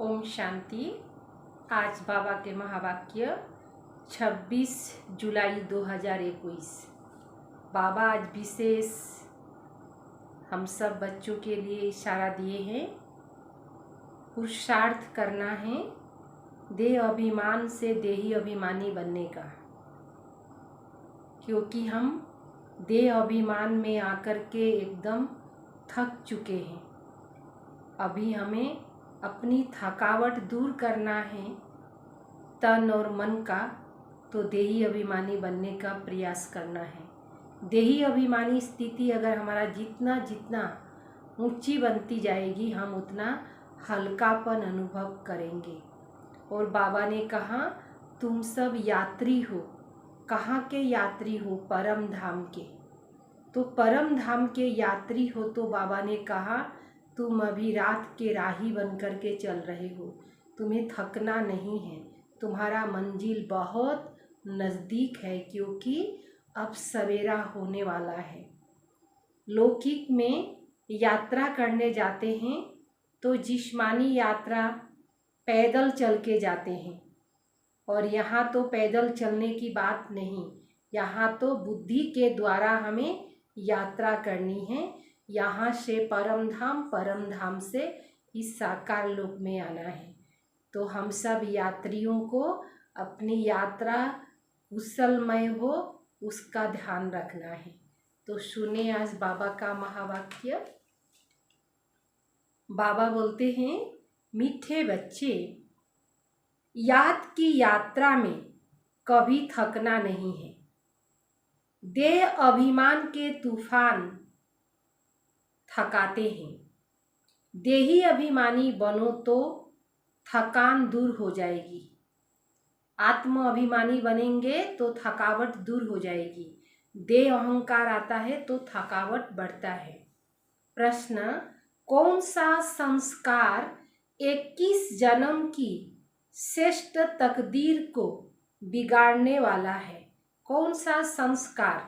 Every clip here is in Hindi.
ओम शांति। आज बाबा के महावाक्य 26 जुलाई 2021। बाबा आज विशेष हम सब बच्चों के लिए इशारा दिए हैं। पुरुषार्थ करना है देह अभिमान से देही अभिमानी बनने का, क्योंकि हम देह अभिमान में आकर के एकदम थक चुके हैं। अभी हमें अपनी थकावट दूर करना है तन और मन का, तो देही अभिमानी बनने का प्रयास करना है। देही अभिमानी स्थिति अगर हमारा जितना जितना ऊंची बनती जाएगी, हम उतना हल्कापन अनुभव करेंगे। और बाबा ने कहा तुम सब यात्री हो। कहाँ के यात्री हो? परम धाम के। तो परम धाम के यात्री हो तो बाबा ने कहा तुम अभी रात के राही बन कर के चल रहे हो, तुम्हें थकना नहीं है, तुम्हारा मंजिल बहुत नज़दीक है, क्योंकि अब सवेरा होने वाला है। लौकिक में यात्रा करने जाते हैं तो जिस्मानी यात्रा पैदल चल के जाते हैं, और यहाँ तो पैदल चलने की बात नहीं, यहाँ तो बुद्धि के द्वारा हमें यात्रा करनी है। यहाँ से परम धाम से इस साकार लोक में आना है। तो हम सब यात्रियों को अपनी यात्रा कुशलमय हो, उसका ध्यान रखना है। तो सुने आज बाबा का महावाक्य। बाबा बोलते हैं, मीठे बच्चे, याद की यात्रा में कभी थकना नहीं है। देह अभिमान के तूफान थकाते हैं। देही अभिमानी बनो तो थकान दूर हो जाएगी। आत्म अभिमानी बनेंगे तो थकावट दूर हो जाएगी। देह अहंकार आता है तो थकावट बढ़ता है। प्रश्न, कौन सा संस्कार 21 जन्म की श्रेष्ठ तकदीर को बिगाड़ने वाला है? कौन सा संस्कार?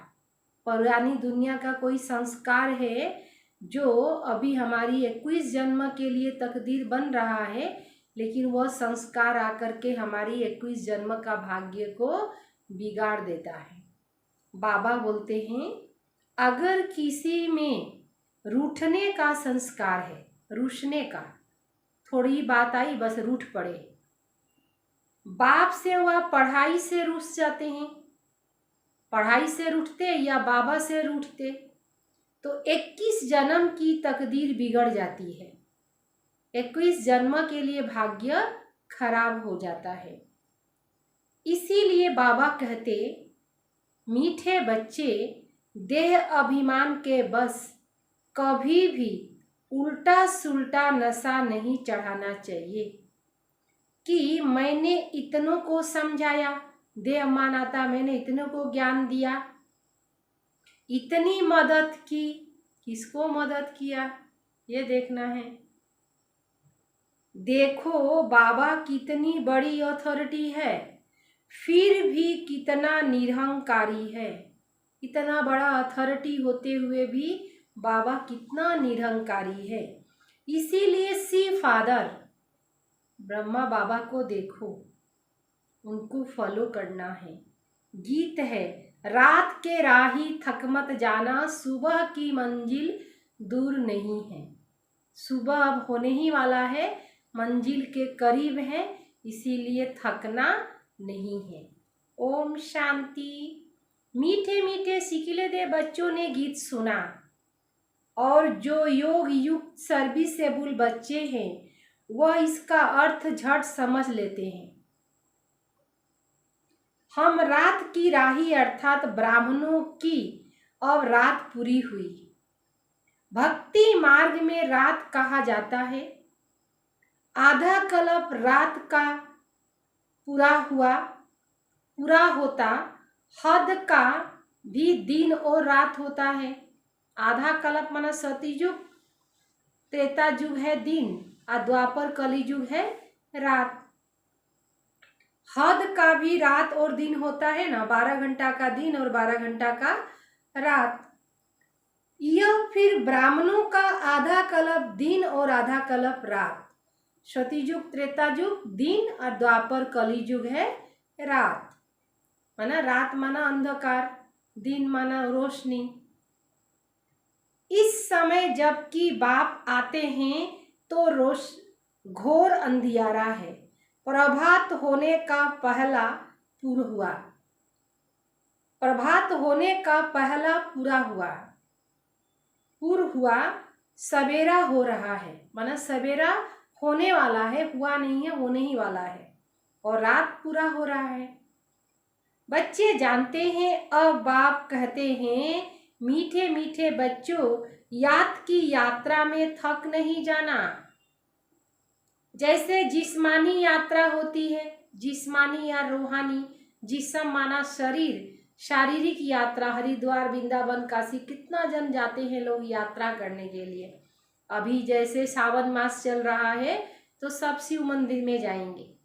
पुरानी दुनिया का कोई संस्कार है जो अभी हमारी 21 जन्म के लिए तकदीर बन रहा है, लेकिन वह संस्कार आकर के हमारी 21 जन्म का भाग्य को बिगाड़ देता है। बाबा बोलते हैं, अगर किसी में रूठने का संस्कार है, रूठने का, थोड़ी बात आई बस रूठ पड़े, बाप से वह पढ़ाई से रूठ जाते हैं, पढ़ाई से रूठते या बाबा से रूठते, तो 21 जन्म की तकदीर बिगड़ जाती है। 21 जन्म के लिए भाग्य खराब हो जाता है। इसीलिए बाबा कहते, मीठे बच्चे, देह अभिमान के बस कभी भी उल्टा सुल्टा नशा नहीं चढ़ाना चाहिए कि मैंने इतनों को समझाया, देह अभिमान आता, मैंने इतनों को ज्ञान दिया, इतनी मदद की। किसको मदद किया ये देखना है। देखो बाबा कितनी बड़ी अथॉरिटी है, फिर भी कितना निरहंकारी है। इतना बड़ा अथॉरिटी होते हुए भी बाबा कितना निरहंकारी है। इसीलिए सी फादर ब्रह्मा बाबा को देखो, उनको फॉलो करना है। गीत है, रात के राही थक मत जाना, सुबह की मंजिल दूर नहीं है। सुबह अब होने ही वाला है, मंजिल के करीब है, इसीलिए थकना नहीं है। ओम शांति। मीठे मीठे सिकिले दे बच्चों ने गीत सुना, और जो योग युक्त सर्विसेबल बच्चे हैं वह इसका अर्थ झट समझ लेते हैं। हम रात की राही अर्थात ब्राह्मणों की अब रात पूरी हुई। भक्ति मार्ग में रात कहा जाता है। आधा कल्प रात का पूरा होता, हद का भी दिन और रात होता है। आधा कल्प माना सतयुग, त्रेता युग है दिन, और द्वापर कली युग है रात। हद का भी रात और दिन होता है ना, 12 घंटा का दिन और 12 घंटा का रात। यह फिर ब्राह्मणों का आधा कल्प दिन और आधा कल्प रात। सतयुग त्रेता युग दिन और द्वापर कली युग है रात। माना रात माना अंधकार, दिन माना रोशनी। इस समय जबकि बाप आते हैं तो घोर अंधियारा है। प्रभात होने का पहला पूरा हुआ, प्रभात होने का पहला पूरा हुआ, सवेरा हो रहा है। माना सवेरा होने वाला है, हुआ नहीं है, होने ही वाला है, और रात पूरा हो रहा है। बच्चे जानते हैं, अब बाप कहते हैं, मीठे मीठे बच्चों, याद की यात्रा में थक नहीं जाना। जैसे जिस्मानी यात्रा होती है, जिस्मानी या रूहानी, जिस्म माना शरीर, शारीरिक यात्रा, हरिद्वार, वृंदावन, काशी, कितना जन जाते हैं लोग यात्रा करने के लिए। अभी जैसे सावन मास चल रहा है तो सब शिव मंदिर में जाएंगे।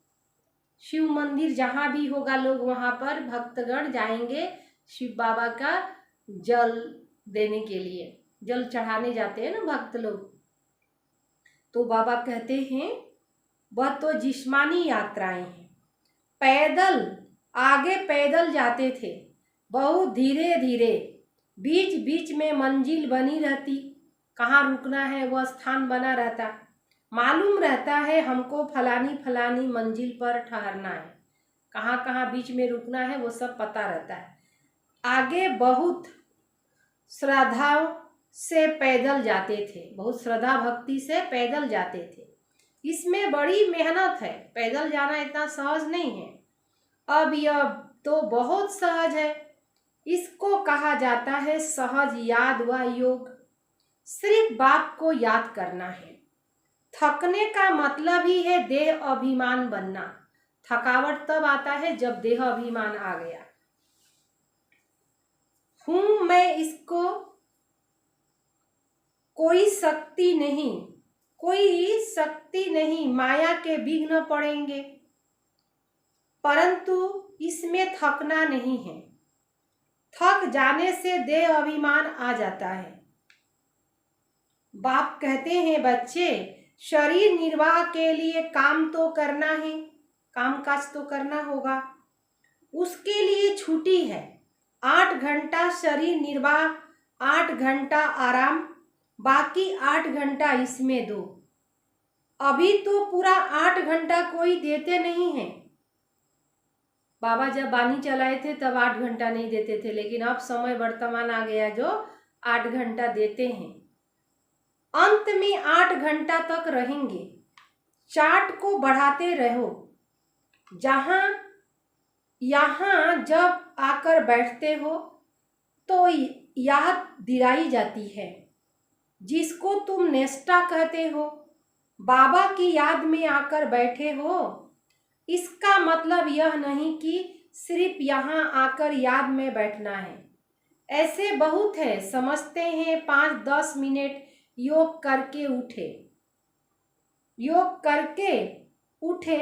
शिव मंदिर जहाँ भी होगा लोग वहाँ पर भक्तगण जाएंगे शिव बाबा का जल देने के लिए, जल चढ़ाने जाते हैं ना भक्त लोग। तो बाबा कहते हैं वह तो जिस्मानी यात्राएं हैं। पैदल आगे पैदल जाते थे, बहुत धीरे धीरे, बीच बीच में मंजिल बनी रहती, कहाँ रुकना है वह स्थान बना रहता, मालूम रहता है हमको फलानी फलानी मंजिल पर ठहरना है, कहाँ कहाँ बीच में रुकना है वो सब पता रहता है। आगे बहुत श्रद्धा से पैदल जाते थे, बहुत श्रद्धा भक्ति से पैदल जाते थे। इसमें बड़ी मेहनत है, पैदल जाना इतना सहज नहीं है। अब यह तो बहुत सहज है, इसको कहा जाता है सहज याद व योग। सिर्फ बाप को याद करना है। थकने का मतलब ही है देह अभिमान बनना। थकावट तब आता है जब देह अभिमान आ गया। हूं मैं, इसको कोई शक्ति नहीं, माया के विघ्न पड़ेंगे, परंतु इसमें थकना नहीं है। थक जाने से देह अभिमान आ जाता है। बाप कहते हैं बच्चे, शरीर निर्वाह के लिए काम तो करना है, काम काज तो करना होगा, उसके लिए छुट्टी है। 8 घंटा शरीर निर्वाह, 8 घंटा आराम, बाकी 8 घंटा इसमें दो। अभी तो पूरा 8 घंटा कोई देते नहीं है। बाबा जब बानी चलाए थे तब 8 घंटा नहीं देते थे, लेकिन अब समय वर्तमान आ गया जो 8 घंटा देते हैं। अंत में 8 घंटा तक रहेंगे। चार्ट को बढ़ाते रहो। यहाँ जब आकर बैठते हो तो याद दिलाई जाती है, जिसको तुम नेस्टा कहते हो। बाबा की याद में आकर बैठे हो, इसका मतलब यह नहीं कि सिर्फ यहाँ आकर याद में बैठना है। ऐसे बहुत है, समझते हैं 5-10 मिनट योग करके उठे,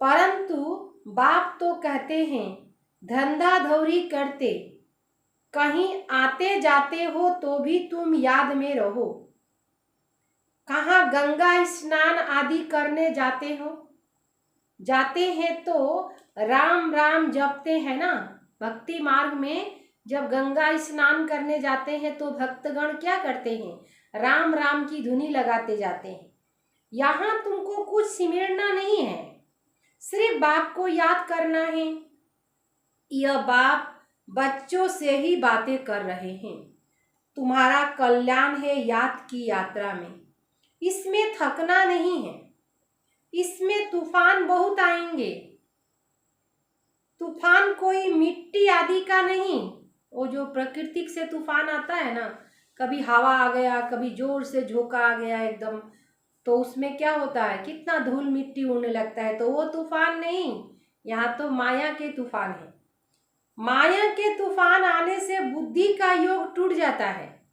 परंतु बाप तो कहते हैं धंधा धौरी करते, कहीं आते जाते हो तो भी तुम याद में रहो। कहाँ गंगा स्नान आदि करने जाते हैं तो राम राम जपते हैं ना। भक्ति मार्ग में जब गंगा स्नान करने जाते हैं तो भक्तगण क्या करते हैं, राम राम की धुनी लगाते जाते हैं। यहाँ तुमको कुछ सिमरना नहीं है, सिर्फ बाप को याद करना है। यह बाप बच्चों से ही बातें कर रहे हैं। तुम्हारा कल्याण है याद की यात्रा में। इसमें थकना नहीं है। इसमें तूफान बहुत आएंगे। तूफान कोई मिट्टी आदि का नहीं, वो जो प्राकृतिक से तूफान आता है ना, कभी हवा आ गया, कभी जोर से झोंका आ गया एकदम, तो उसमें क्या होता है, कितना धूल मिट्टी उड़ने लगता है, तो वो तूफान नहीं। यहाँ तो माया के तूफान है। माया के तूफान आने से बुद्धि का योग टूट जाता है।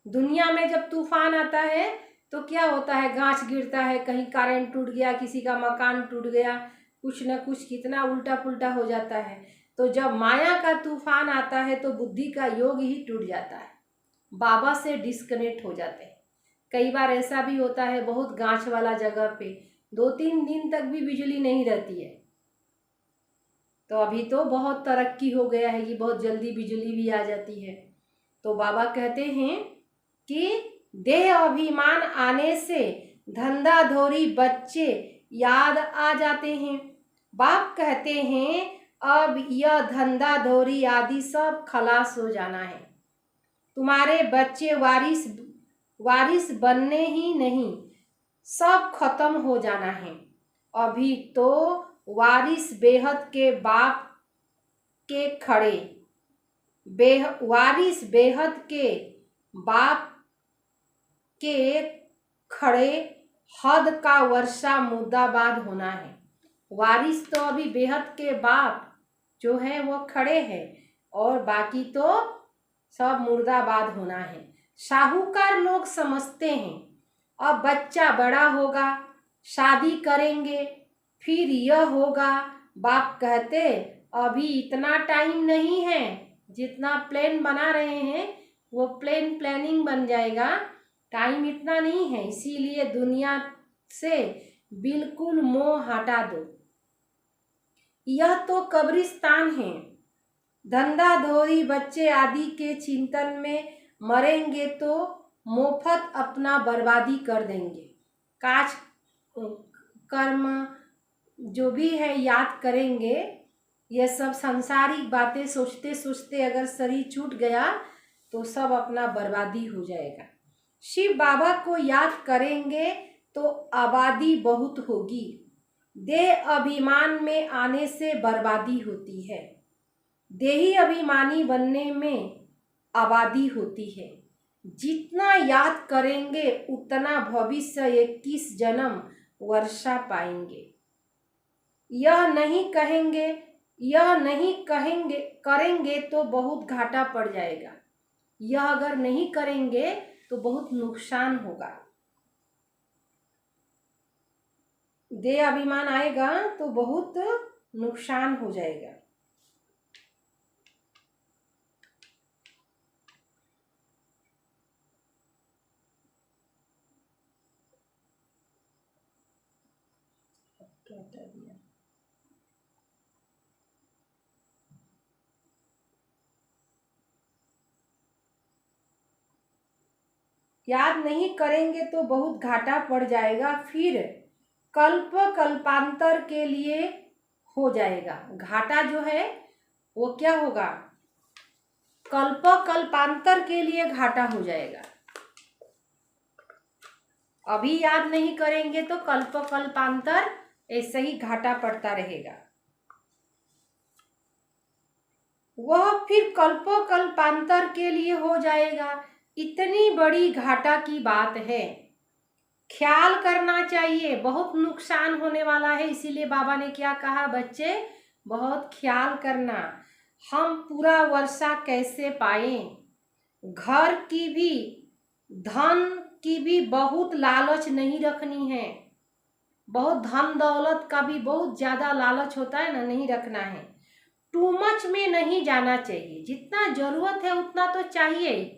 दुनिया में जब तूफान आता है तो क्या होता है, गाछ गिरता है, कहीं करंट टूट गया, किसी का मकान टूट गया, कुछ न कुछ कितना उल्टा पुल्टा हो जाता है। तो जब माया का तूफान आता है तो बुद्धि का योग ही टूट जाता है, बाबा से डिस्कनेक्ट हो जाते हैं। कई बार ऐसा भी होता है बहुत गांच वाला जगह पे 2-3 दिन तक भी बिजली नहीं रहती है। तो अभी तो बहुत तरक्की हो गया है कि बहुत जल्दी बिजली भी आ जाती है। तो बाबा कहते हैं कि देह अभिमान आने से धंधाधोरी बच्चे याद आ जाते हैं। बाप कहते हैं अब यह धंधाधोरी आदि सब खलास हो जाना है। तुम्हारे बच्चे वारिस बनने ही नहीं, सब खत्म हो जाना है। अभी तो वारिस बेहद के बाप के खड़े, वारिस बेहद के बाप के खड़े हद का वर्षा मुद्दाबाद होना है। वारिस तो अभी बेहद के बाप जो है वो खड़े हैं और बाकी तो सब मुर्दाबाद होना है। साहूकार लोग समझते हैं अब बच्चा बड़ा होगा, शादी करेंगे, फिर यह होगा। बाप कहते अभी इतना टाइम नहीं है, जितना प्लान बना रहे हैं वो प्लानिंग बन जाएगा, टाइम इतना नहीं है। इसीलिए दुनिया से बिल्कुल मोह हटा दो, यह तो कब्रिस्तान है। धंधाधोरी बच्चे आदि के चिंतन में मरेंगे तो मुफ्त अपना बर्बादी कर देंगे। काज कर्म जो भी है याद करेंगे, ये सब सांसारिक बातें सोचते सोचते अगर शरीर छूट गया तो सब अपना बर्बादी हो जाएगा। शिव बाबा को याद करेंगे तो आबादी बहुत होगी। देह अभिमान में आने से बर्बादी होती है, देही अभिमानी बनने में आबादी होती है। जितना याद करेंगे उतना भविष्य 21 जन्म वर्षा पाएंगे। यह नहीं करेंगे तो बहुत घाटा पड़ जाएगा। यह अगर नहीं करेंगे तो बहुत नुकसान होगा। देह अभिमान आएगा तो बहुत नुकसान हो जाएगा। क्या कर दिया? याद नहीं करेंगे तो बहुत घाटा पड़ जाएगा, फिर कल्पांतर के लिए हो जाएगा। घाटा जो है वो क्या होगा? कल्पांतर के लिए घाटा हो जाएगा। अभी याद नहीं करेंगे तो कल्पांतर ऐसे ही घाटा पड़ता रहेगा। वह फिर कल्पांतर के लिए हो जाएगा। इतनी बड़ी घाटा की बात है, ख्याल करना चाहिए, बहुत नुकसान होने वाला है। इसीलिए बाबा ने क्या कहा, बच्चे बहुत ख्याल करना। हम पूरा वर्षा कैसे पाएं? घर की भी, धन की भी बहुत लालच नहीं रखनी है। बहुत धन दौलत का भी बहुत ज़्यादा लालच होता है ना, नहीं रखना है। टू मच में नहीं जाना चाहिए, जितना ज़रूरत है उतना तो चाहिए।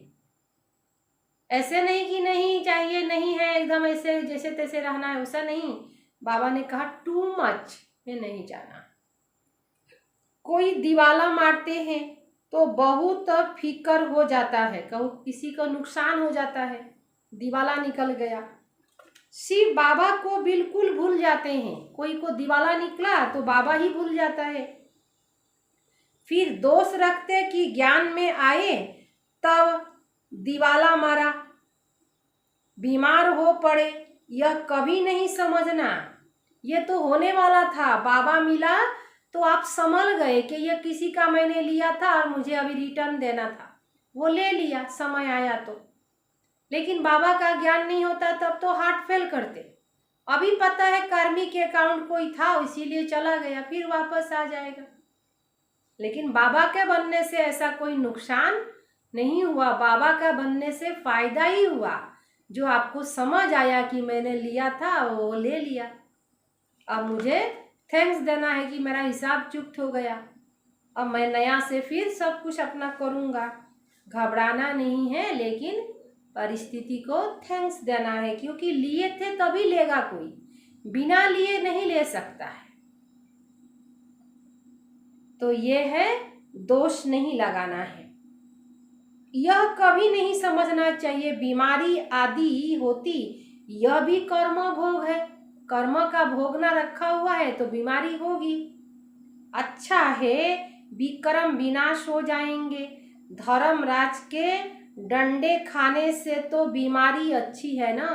ऐसे नहीं कि नहीं चाहिए, नहीं है एकदम ऐसे जैसे तैसे रहना है, वैसा नहीं। बाबा ने कहा टू मच में नहीं जाना। कोई दिवाला मारते हैं तो बहुत फिकर हो जाता है, किसी को नुकसान हो जाता है, दिवाला निकल गया। शिव बाबा को बिल्कुल भूल जाते हैं। कोई को दिवाला निकला तो बाबा ही भूल जाता है। फिर दोष रखते कि ज्ञान में आए तब दिवाला मारा, बीमार हो पड़े। यह कभी नहीं समझना, ये तो होने वाला था। बाबा मिला तो आप समझ गए कि यह किसी का मैंने लिया था और मुझे अभी रिटर्न देना था, वो ले लिया समय आया तो। लेकिन बाबा का ज्ञान नहीं होता तब तो हार्ट फेल करते। अभी पता है कार्मिक अकाउंट कोई था इसीलिए चला गया, फिर वापस आ जाएगा। लेकिन बाबा के बनने से ऐसा कोई नुकसान नहीं हुआ, बाबा का बनने से फायदा ही हुआ। जो आपको समझ आया कि मैंने लिया था वो ले लिया, अब मुझे थैंक्स देना है कि मेरा हिसाब चुक्त हो गया। अब मैं नया से फिर सब कुछ अपना करूँगा। घबराना नहीं है, लेकिन परिस्थिति को थैंक्स देना है, क्योंकि लिए थे तभी लेगा कोई, बिना लिए नहीं ले सकता है। तो ये है दोष नहीं लगाना है। यह कभी नहीं समझना चाहिए बीमारी आदि होती, यह भी कर्म भोग है, कर्म का भोगना रखा हुआ है तो बीमारी होगी। अच्छा है विक्रम विनाश हो जाएंगे, धर्मराज के डंडे खाने से तो बीमारी अच्छी है ना।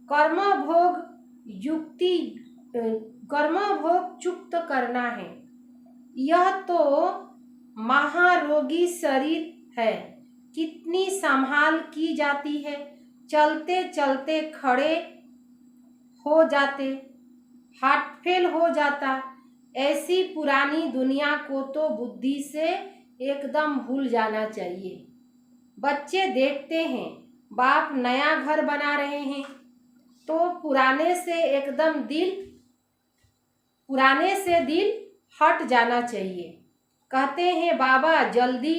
कर्म भोग युक्ति, कर्म भोग चुक्त करना है। यह तो महारोगी शरीर है, कितनी संभाल की जाती है, चलते चलते खड़े हो जाते, हार्ट फेल हो जाता। ऐसी पुरानी दुनिया को तो बुद्धि से एकदम भूल जाना चाहिए। बच्चे देखते हैं बाप नया घर बना रहे हैं तो पुराने से दिल हट जाना चाहिए। कहते हैं बाबा जल्दी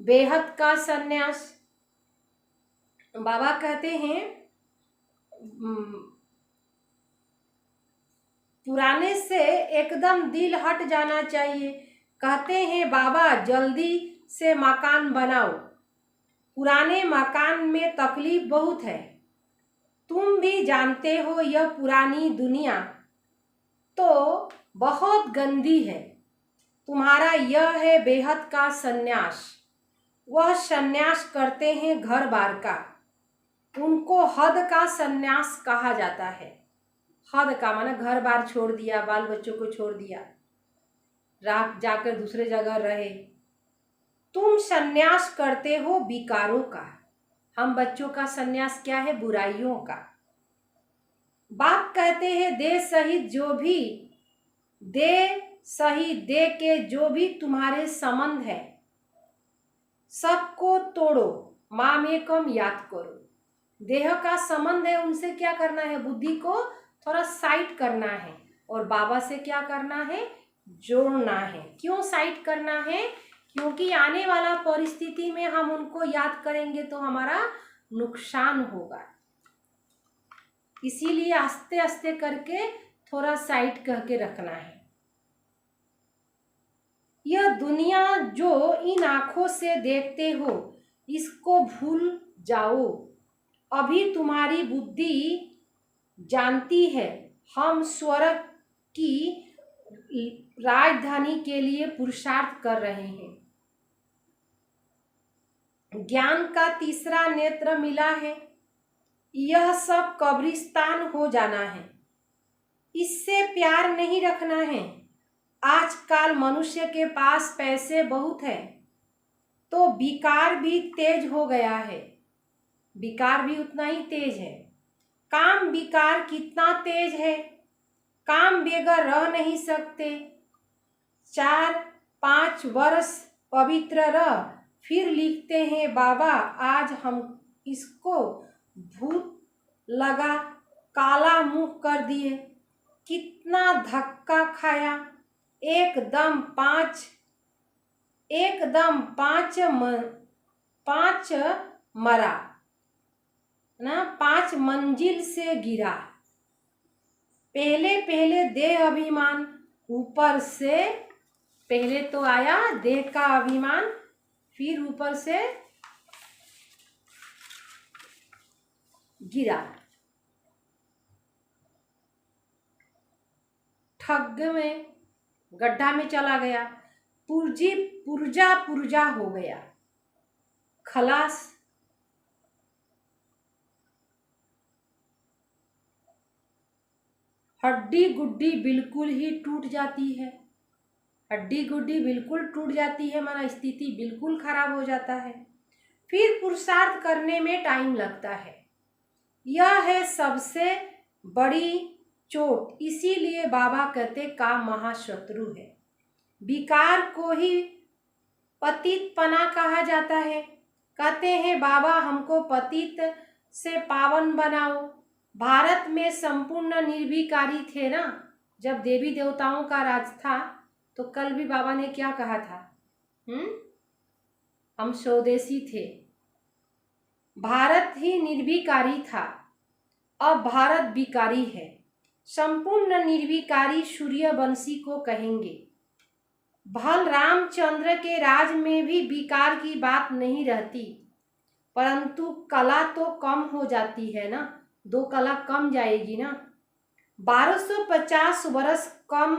बेहद का सन्यास। बाबा कहते हैं पुराने से एकदम दिल हट जाना चाहिए। कहते हैं बाबा जल्दी से मकान बनाओ, पुराने मकान में तकलीफ बहुत है। तुम भी जानते हो यह पुरानी दुनिया तो बहुत गंदी है। तुम्हारा यह है बेहद का सन्यास। वह सन्यास करते हैं घर बार का, उनको हद का सन्यास कहा जाता है। हद का माना घर बार छोड़ दिया, बाल बच्चों को छोड़ दिया, रात जाकर दूसरे जगह रहे। तुम सन्यास करते हो विकारों का, हम बच्चों का सन्यास क्या है, बुराइयों का। बाप कहते हैं दे सही दे के जो भी तुम्हारे संबंध है सबको तोड़ो, मामेकम याद करो। देह का संबंध है, उनसे क्या करना है, बुद्धि को थोड़ा साइड करना है, और बाबा से क्या करना है, जोड़ना है। क्यों साइड करना है, क्योंकि आने वाला परिस्थिति में हम उनको याद करेंगे तो हमारा नुकसान होगा। इसीलिए आस्ते आस्ते करके थोड़ा साइड करके रखना है। यह दुनिया जो इन आंखों से देखते हो इसको भूल जाओ। अभी तुम्हारी बुद्धि जानती है हम स्वर्ग की राजधानी के लिए पुरुषार्थ कर रहे हैं। ज्ञान का तीसरा नेत्र मिला है, यह सब कब्रिस्तान हो जाना है। इससे प्यार नहीं रखना है। आजकल मनुष्य के पास पैसे बहुत है तो विकार भी तेज हो गया है, विकार भी उतना ही तेज है। काम विकार कितना तेज है, काम बगैर रह नहीं सकते। 4-5 वर्ष पवित्र रह, फिर लिखते हैं बाबा आज हम इसको भूत लगा, काला मुंह कर दिए, कितना धक्का खाया। एकदम पांच मरा ना, 5 मंजिल से गिरा। पहले देह अभिमान, ऊपर से पहले तो आया देह का अभिमान, फिर ऊपर से गिरा, ठग में गड्ढा में चला गया, पुर्जा हो गया, खलास। हड्डी गुड्डी बिल्कुल ही टूट जाती है, हड्डी गुड्डी बिल्कुल टूट जाती है, माना स्थिति बिल्कुल खराब हो जाता है। फिर पुरुषार्थ करने में टाइम लगता है। यह है सबसे बड़ी चोट। इसीलिए बाबा कहते काम महाशत्रु है। विकार को ही पतितपना कहा जाता है। कहते हैं बाबा हमको पतित से पावन बनाओ। भारत में संपूर्ण निर्विकारी थे ना, जब देवी देवताओं का राज था, तो कल भी बाबा ने क्या कहा था, हम स्वदेशी थे, भारत ही निर्विकारी था, अब भारत विकारी है। संपूर्ण निर्विकारी सूर्यवंशी को कहेंगे। भल रामचंद्र के राज में भी विकार की बात नहीं रहती, परंतु कला तो कम हो जाती है ना, 2 कला कम जाएगी ना। 1250 वर्ष कम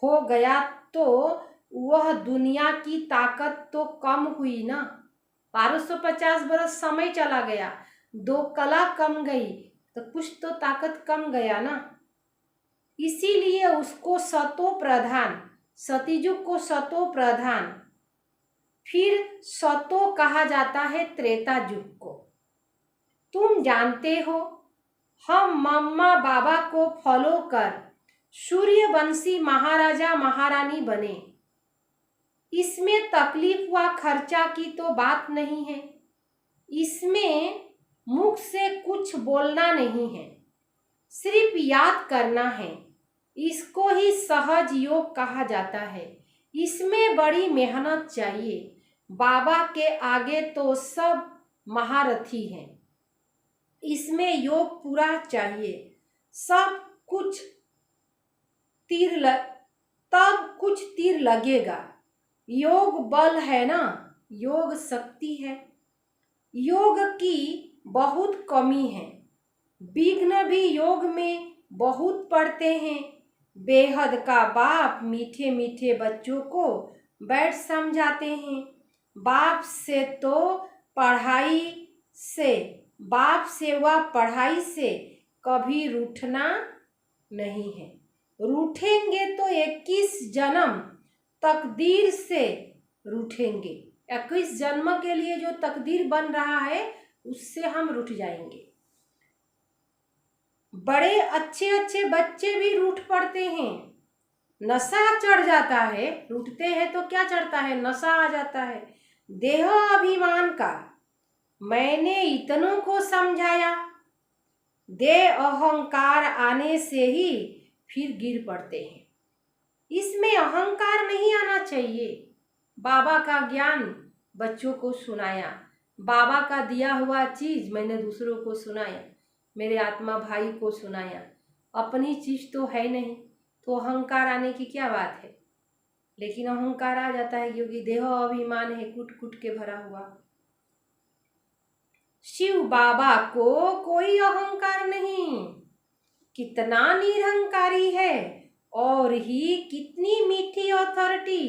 हो गया तो वह दुनिया की ताकत तो कम हुई ना। 1250 वर्ष समय चला गया, 2 कला कम गई तो कुछ तो ताकत कम गया ना। इसीलिए उसको सतो प्रधान, सतयुग को सतो प्रधान, फिर सतो कहा जाता है त्रेता युग को। तुम जानते हो हम मम्मा बाबा को फॉलो कर सूर्यवंशी महाराजा महारानी बने। इसमें तकलीफ व खर्चा की तो बात नहीं है, इसमें मुख से कुछ बोलना नहीं है, सिर्फ याद करना है। इसको ही सहज योग कहा जाता है। इसमें बड़ी मेहनत चाहिए। बाबा के आगे तो सब महारथी हैं। इसमें योग पूरा चाहिए, सब कुछ तब कुछ तीर लगेगा। योग बल है ना, योग शक्ति है। योग की बहुत कमी है, विघ्न भी योग में बहुत पड़ते हैं। बेहद का बाप मीठे मीठे बच्चों को बैठ समझाते हैं। बाप से व पढ़ाई से कभी रूठना नहीं है। रूठेंगे तो 21 जन्म तकदीर से रूठेंगे। 21 जन्म के लिए जो तकदीर बन रहा है उससे हम रूठ जाएंगे। बड़े अच्छे अच्छे बच्चे भी रूठ पड़ते हैं, नशा चढ़ जाता है। रूठते हैं तो क्या चढ़ता है? नशा आ जाता है देह अभिमान का। मैंने इतनों को समझाया, दे अहंकार आने से ही फिर गिर पड़ते हैं। इसमें अहंकार नहीं आना चाहिए। बाबा का ज्ञान बच्चों को सुनाया, बाबा का दिया हुआ चीज मैंने दूसरों को सुनाया, मेरे आत्मा भाई को सुनाया। अपनी चीज तो है नहीं तो अहंकार आने की क्या बात है। लेकिन अहंकार आ जाता है क्योंकि देह अभिमान है कुट कुट के भरा हुआ। शिव बाबा को कोई अहंकार नहीं, कितना निरहंकारी है और ही कितनी मीठी अथॉरिटी,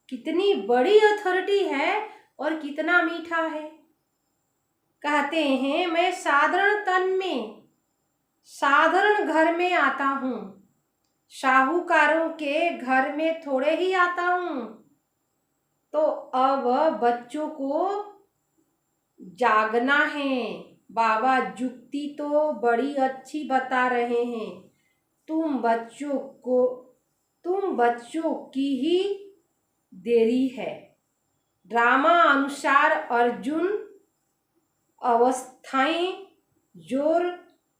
कितनी बड़ी अथॉरिटी है और कितना मीठा है। कहते हैं मैं साधारण तन में साधारण घर में आता हूँ, साहूकारों के घर में थोड़े ही आता हूँ। तो अब बच्चों को जागना है। बाबा जुक्ति तो बड़ी अच्छी बता रहे हैं। तुम बच्चों की ही देरी है। ड्रामा अनुसार अर्जुन अवस्थाएं जोर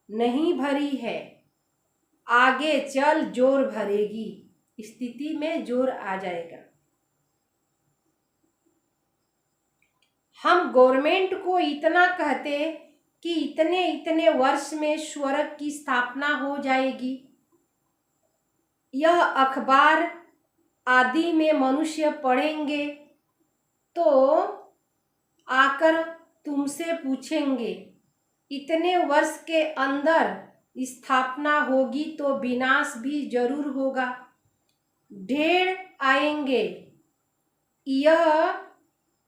नहीं भरी है, आगे चल जोर भरेगी। स्थिति में जोर आ जाएगा। हम गवर्नमेंट को इतना कहते कि इतने इतने वर्ष में स्वर्ग की स्थापना हो जाएगी। यह अखबार आदि में मनुष्य पढ़ेंगे तो आकर तुमसे पूछेंगे इतने वर्ष के अंदर स्थापना होगी तो विनाश भी जरूर होगा। ढेर आएंगे। यह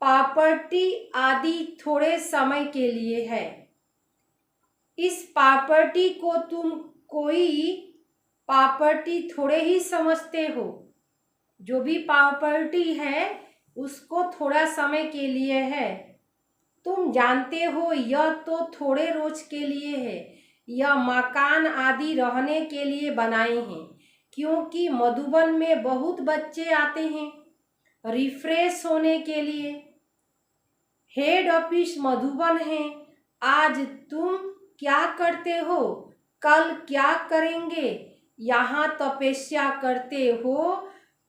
प्रॉपर्टी आदि थोड़े समय के लिए है। इस प्रॉपर्टी को तुम कोई प्रॉपर्टी थोड़े ही समझते हो। जो भी प्रॉपर्टी है उसको थोड़ा समय के लिए है। तुम जानते हो यह तो थोड़े रोज के लिए है। यह मकान आदि रहने के लिए बनाए हैं, क्योंकि मधुबन में बहुत बच्चे आते हैं रिफ्रेश होने के लिए। हेड ऑफिस मधुबन है। आज तुम क्या करते हो, कल क्या करेंगे। यहाँ तपस्या करते हो,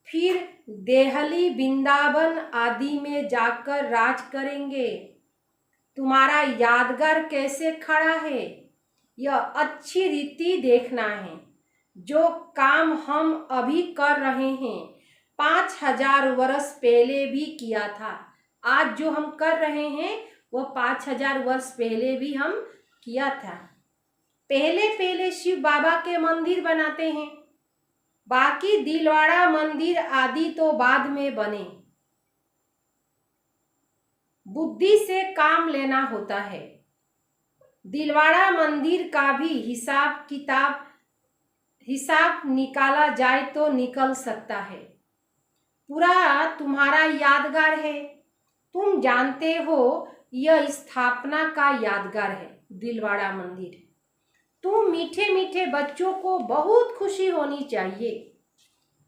फिर देहली वृंदावन आदि में जाकर राज करेंगे। तुम्हारा यादगार कैसे खड़ा है, यह अच्छी रीति देखना है। जो काम हम अभी कर रहे हैं 5000 वर्ष पहले भी किया था। आज जो हम कर रहे हैं वो 5000 वर्ष पहले भी हम किया था। पहले पहले शिव बाबा के मंदिर बनाते हैं, बाकी दिलवाड़ा मंदिर आदि तो बाद में बने। बुद्धि से काम लेना होता है। दिलवाड़ा मंदिर का भी हिसाब निकाला जाए तो निकल सकता है। पूरा तुम्हारा यादगार है। तुम जानते हो यह स्थापना का यादगार है दिलवाड़ा मंदिर। तुम मीठे मीठे बच्चों को बहुत खुशी होनी चाहिए।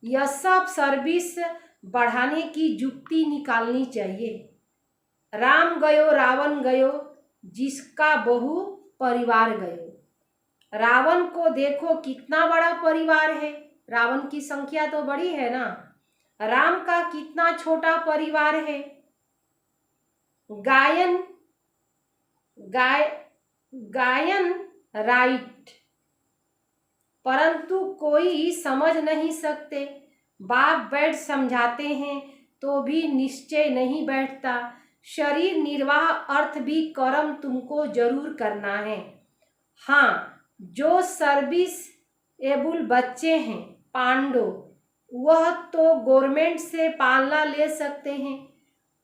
यह सब सर्विस बढ़ाने की युक्ति निकालनी चाहिए। राम गयो रावण गयो, जिसका बहु परिवार गयो। रावण को देखो कितना बड़ा परिवार है। रावण की संख्या तो बड़ी है ना। राम का कितना छोटा परिवार है। गायन राइट, परंतु कोई समझ नहीं सकते। बाप बैठ समझाते हैं तो भी निश्चय नहीं बैठता। शरीर निर्वाह अर्थ भी कर्म तुमको जरूर करना है। हाँ, जो सर्विस एबुल बच्चे हैं पांडव, वह तो गवर्नमेंट से पालना ले सकते हैं।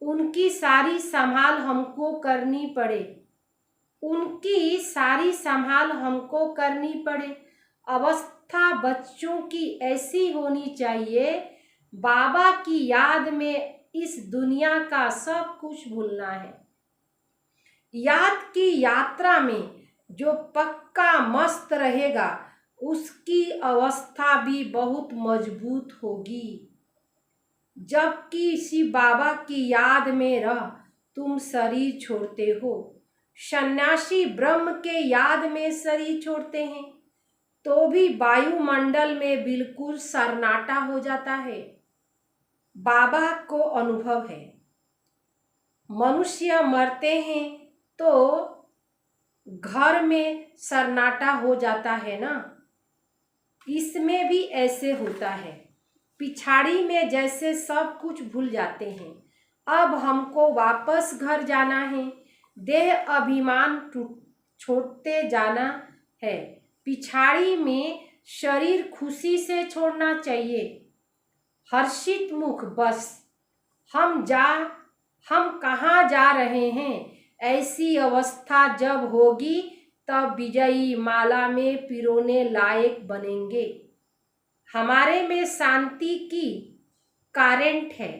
उनकी सारी संभाल हमको करनी पड़े। अवस्था बच्चों की ऐसी होनी चाहिए, बाबा की याद में इस दुनिया का सब कुछ भूलना है। याद की यात्रा में जो पक्का मस्त रहेगा उसकी अवस्था भी बहुत मजबूत होगी। जबकि शिव बाबा की याद में रह तुम शरीर छोड़ते हो। सन्यासी ब्रह्म के याद में शरीर छोड़ते हैं तो भी वायुमंडल में बिल्कुल सन्नाटा हो जाता है। बाबा को अनुभव है। मनुष्य मरते हैं तो घर में सन्नाटा हो जाता है ना, इसमें भी ऐसे होता है। पिछाड़ी में जैसे सब कुछ भूल जाते हैं। अब हमको वापस घर जाना है। देह अभिमान छोड़ते जाना है। पिछाड़ी में शरीर खुशी से छोड़ना चाहिए। हर्षित मुख बस हम कहाँ जा रहे हैं, ऐसी अवस्था जब होगी तब विजयी माला में पिरोने लायक बनेंगे। हमारे में शांति की करेंट है।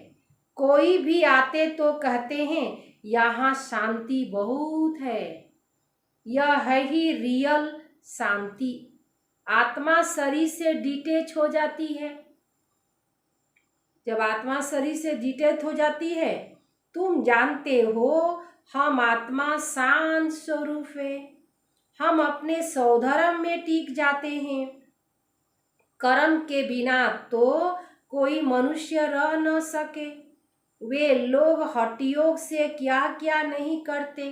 कोई भी आते तो कहते हैं यहाँ शांति बहुत है। यह है ही रियल शांति। आत्मा शरीर से डिटैच हो जाती है। जब आत्मा शरीर से डिटैच हो जाती है, तुम जानते हो हम आत्मा शांत स्वरूप है। हम अपने स्वधर्म में टिक जाते हैं। कर्म के बिना तो कोई मनुष्य रह न सके। वे लोग हठयोग से क्या क्या नहीं करते।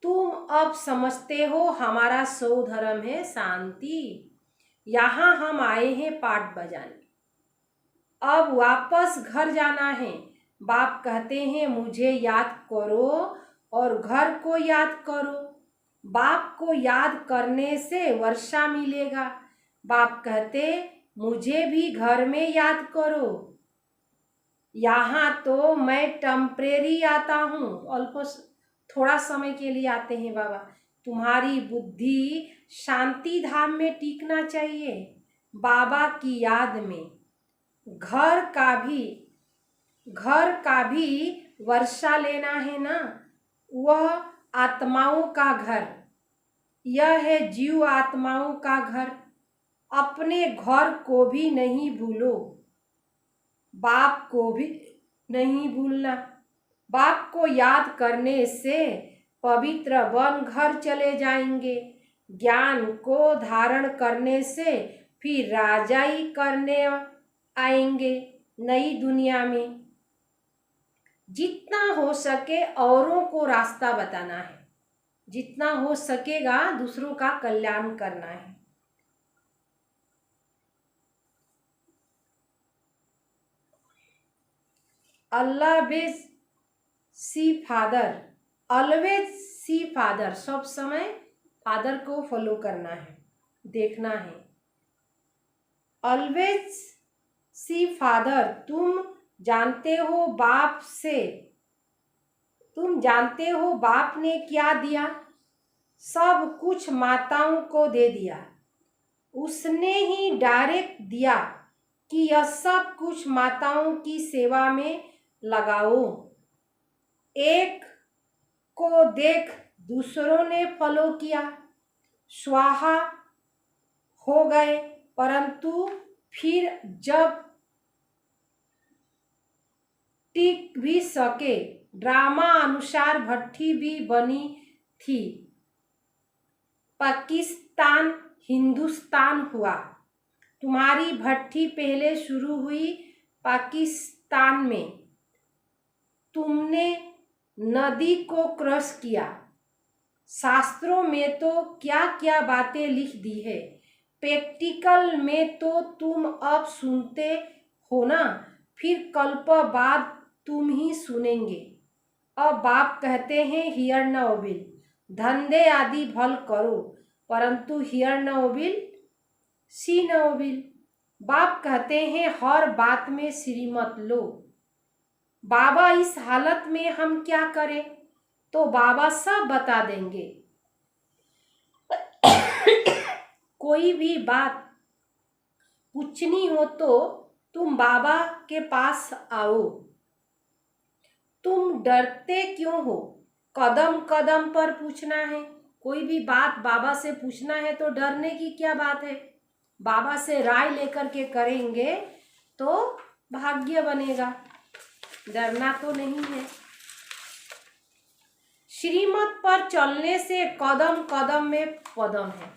तुम अब समझते हो हमारा स्वधर्म है शांति। यहाँ हम आए हैं पाठ बजाने। अब वापस घर जाना है। बाप कहते हैं मुझे याद करो और घर को याद करो। बाप को याद करने से वर्षा मिलेगा। बाप कहते मुझे भी घर में याद करो। यहाँ तो मैं टेम्परेरी आता हूँ, अल्प थोड़ा समय के लिए आते हैं बाबा। तुम्हारी बुद्धि शांति धाम में टिकना चाहिए, बाबा की याद में। घर का भी वर्षा लेना है ना। वह आत्माओं का घर, यह है जीव आत्माओं का घर। अपने घर को भी नहीं भूलो, बाप को भी नहीं भूलना। बाप को याद करने से पवित्र वन घर चले जाएंगे। ज्ञान को धारण करने से फिर राजाई करने आएंगे नई दुनिया में। जितना हो सके औरों को रास्ता बताना है, जितना हो सकेगा दूसरों का कल्याण करना है। Always see father, always see father, सब समय फादर को फॉलो करना है, देखना है। ऑलवेज सी फादर, तुम जानते हो बाप ने क्या दिया? सब कुछ माताओं को दे दिया। उसने ही डायरेक्ट दिया कि यह सब कुछ माताओं की सेवा में लगाओ। एक को देख दूसरों ने फॉलो किया, स्वाहा हो गए, परंतु फिर जब टिक भी सके, ड्रामा अनुसार भट्टी भी बनी थी। पाकिस्तान हिंदुस्तान हुआ। तुम्हारी भट्टी पहले शुरू हुई पाकिस्तान में। तुमने नदी को क्रॉस किया। शास्त्रों में तो क्या क्या बातें लिख दी है, प्रैक्टिकल में तो तुम अब सुनते हो ना, फिर कल्प बाद तुम ही सुनेंगे। अब बाप कहते हैं हियर न ओबिल, धंधे आदि भल करो, परंतु हियर न ओबिल सी न ओबिल। बाप कहते हैं हर बात में श्रीमत लो। बाबा इस हालत में हम क्या करें? तो बाबा सब बता देंगे। कोई भी बात पूछनी हो तो तुम बाबा के पास आओ। तुम डरते क्यों हो? कदम कदम पर पूछना है। कोई भी बात बाबा से पूछना है तो डरने की क्या बात है? बाबा से राय लेकर के करेंगे तो भाग्य बनेगा, डरना तो नहीं है। श्रीमत पर चलने से कदम कदम में पदम है।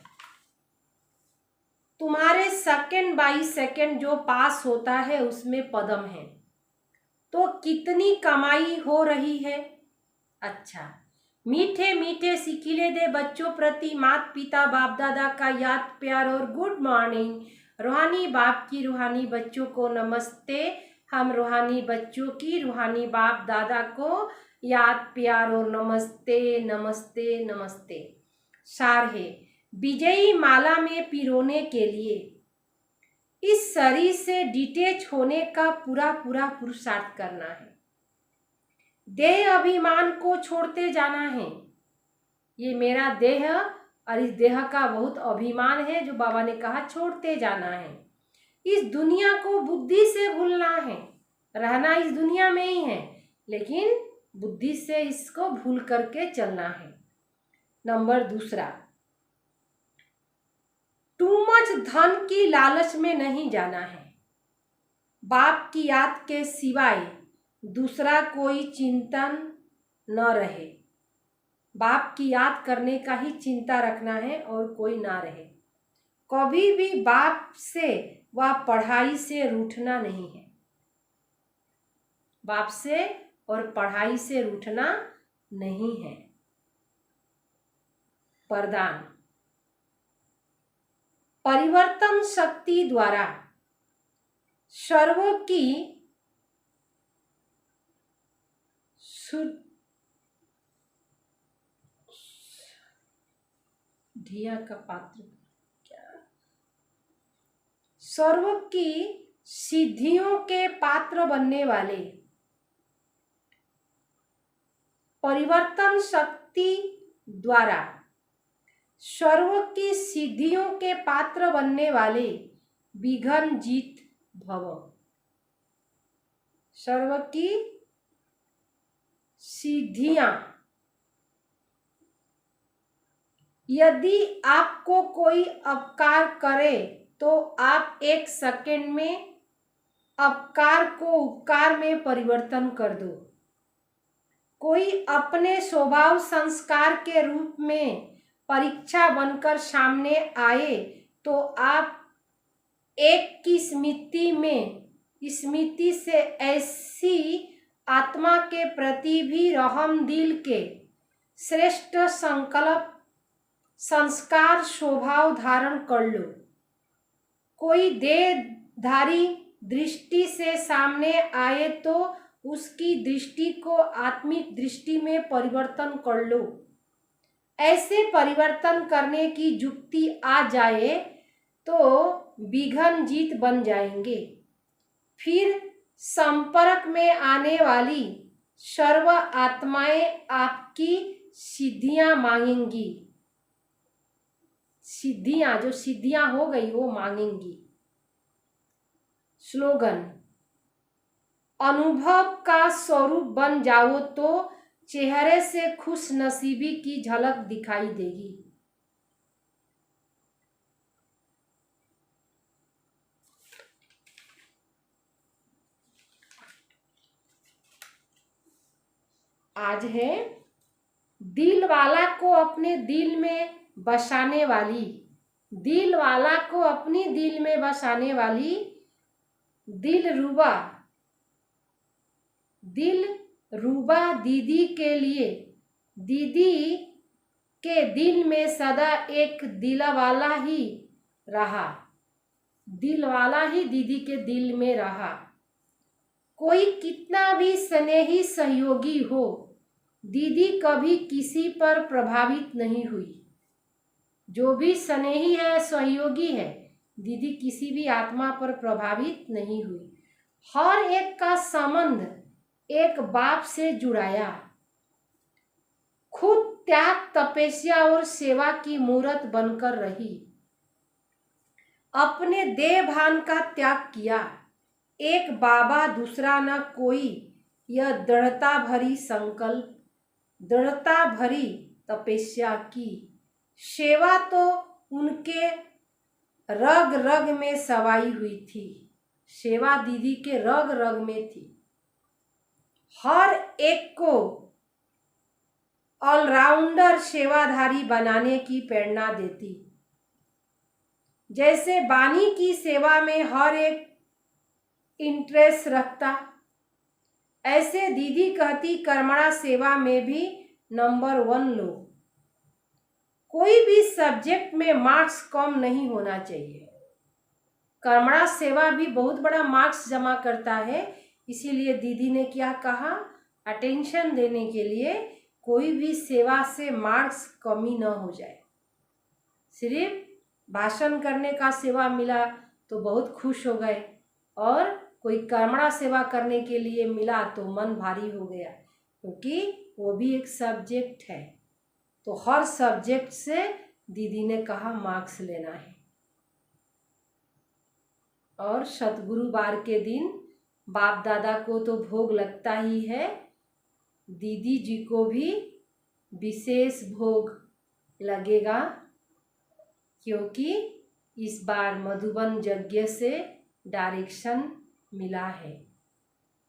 तुम्हारे सेकंड बाई सेकंड जो पास होता है उसमें पदम है। तो कितनी कमाई हो रही है? अच्छा, मीठे मीठे सिकिले दे बच्चों प्रति माता पिता बाप दादा का याद प्यार और गुड मॉर्निंग। रूहानी बाप की रूहानी बच्चों को नमस्ते। हम रूहानी बच्चों की रूहानी बाप दादा को याद प्यार और नमस्ते नमस्ते नमस्ते। सार है, विजयी माला में पिरोने के लिए इस शरीर से डिटेच होने का पूरा पूरा पुरुषार्थ करना है। देह अभिमान को छोड़ते जाना है। ये मेरा देह और इस देह का बहुत अभिमान है जो बाबा ने कहा छोड़ते जाना है। इस दुनिया को बुद्धि से भूलना है। रहना इस दुनिया में ही है, लेकिन बुद्धि से इसको भूल करके चलना है। नंबर दूसरा, टू मच धन की लालच में नहीं जाना है। बाप की याद के सिवाय दूसरा कोई चिंतन न रहे। बाप की याद करने का ही चिंता रखना है और कोई ना रहे। कभी भी बाप से व पढ़ाई से रूठना नहीं है। बाप से और पढ़ाई से रूठना नहीं है। वरदान, परिवर्तन शक्ति द्वारा सर्वों की धिया का पात्र क्या, सर्व की सिद्धियों के पात्र बनने वाले, परिवर्तन शक्ति द्वारा सर्व की सिद्धियों के पात्र बनने वाले विघ्न जीत भव। सर्व की सिद्धियां, यदि आपको कोई अपकार करे तो आप एक सेकंड में अपकार को उपकार में परिवर्तन कर दो। कोई अपने स्वभाव संस्कार के रूप में परीक्षा बनकर सामने आए तो आप एक की स्मृति से ऐसी आत्मा के प्रति भी रहम दिल के श्रेष्ठ संकल्प संस्कार स्वभाव धारण कर लो। कोई देहधारी दृष्टि से सामने आए तो उसकी दृष्टि को आत्मिक दृष्टि में परिवर्तन कर लो। ऐसे परिवर्तन करने की युक्ति आ जाए तो विघ्न जीत बन जाएंगे। फिर संपर्क में आने वाली सर्व आत्माएं आपकी सिद्धियां मांगेंगी। सिद्धियां, जो सिद्धियां हो गई वो मांगेंगी। स्लोगन: अनुभव का स्वरूप बन जाओ तो चेहरे से खुश नसीबी की झलक दिखाई देगी। आज है दिल वाला को अपने दिल में बसाने वाली, दिल वाला को अपनी दिल में बसाने वाली दिलरुबा दीदी के लिए, दीदी के दिल में सदा एक दिल वाला ही रहा, दिल वाला ही दीदी के दिल में रहा। कोई कितना भी स्नेही सहयोगी हो, दीदी कभी किसी पर प्रभावित नहीं हुई। जो भी स्नेही है, सहयोगी है, दीदी किसी भी आत्मा पर प्रभावित नहीं हुई। हर एक का संबंध एक बाप से जुड़ाया। खुद त्याग, तपस्या और सेवा की मूर्त बनकर रही। अपने देह भान का त्याग किया। एक बाबा दूसरा न कोई, यह दृढ़ता भरी संकल्प, दृढ़ता भरी तपस्या की। सेवा तो उनके रग रग में समाई हुई थी। सेवा दीदी के रग रग में थी। हर एक को ऑलराउंडर सेवाधारी बनाने की प्रेरणा देती। जैसे बानी की सेवा में हर एक इंटरेस्ट रखता, ऐसे दीदी कहती कर्मणा सेवा में भी नंबर 1 लो। कोई भी सब्जेक्ट में मार्क्स कम नहीं होना चाहिए। कर्मणा सेवा भी बहुत बड़ा मार्क्स जमा करता है। इसीलिए दीदी ने क्या कहा, अटेंशन देने के लिए कोई भी सेवा से मार्क्स कमी न हो जाए। सिर्फ भाषण करने का सेवा मिला तो बहुत खुश हो गए, और कोई कर्मणा सेवा करने के लिए मिला तो मन भारी हो गया, क्योंकि वो भी एक सब्जेक्ट है। तो हर सब्जेक्ट से दीदी ने कहा मार्क्स लेना है। और सतगुरुवार के दिन बाप दादा को तो भोग लगता ही है, दीदी जी को भी विशेष भोग लगेगा, क्योंकि इस बार मधुबन यज्ञ से डायरेक्शन मिला है।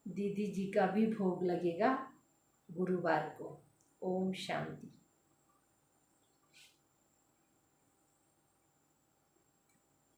दीदी जी का भी भोग लगेगा गुरुवार को। ओम शांति।